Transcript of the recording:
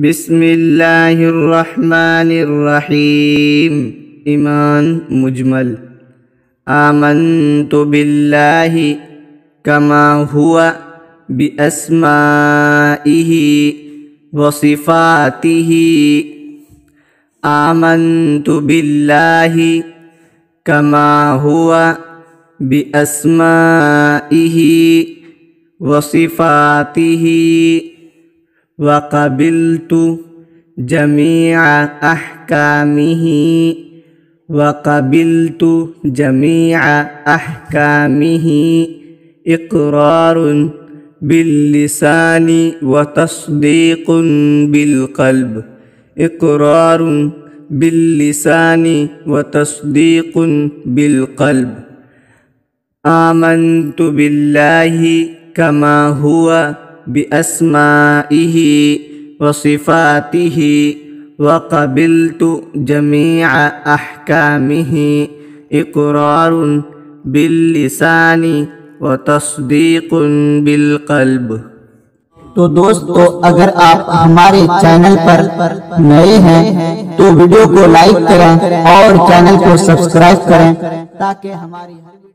بسم اللہ الرحمن الرحیم۔ ایمان مجمل۔ آمنت باللہ کما ہوا باسمائہ وصفاتہ۔ آمنت باللہ کما ہوا باسمائہ وصفاتہ وقبلت جميع أحكامه إقرار باللسان وتصديق بالقلب آمنت بالله كما هو بأسمائه وصفاته وقبلت جميع أحكامه إقرار باللسان وتصديق بالقلب۔ تو دوستو، اگر آپ ہمارے چینل پر نئے ہیں تو ویڈیو کو لائک کریں اور چینل کو سبسکرائب کریں تاکہ ہماری ہر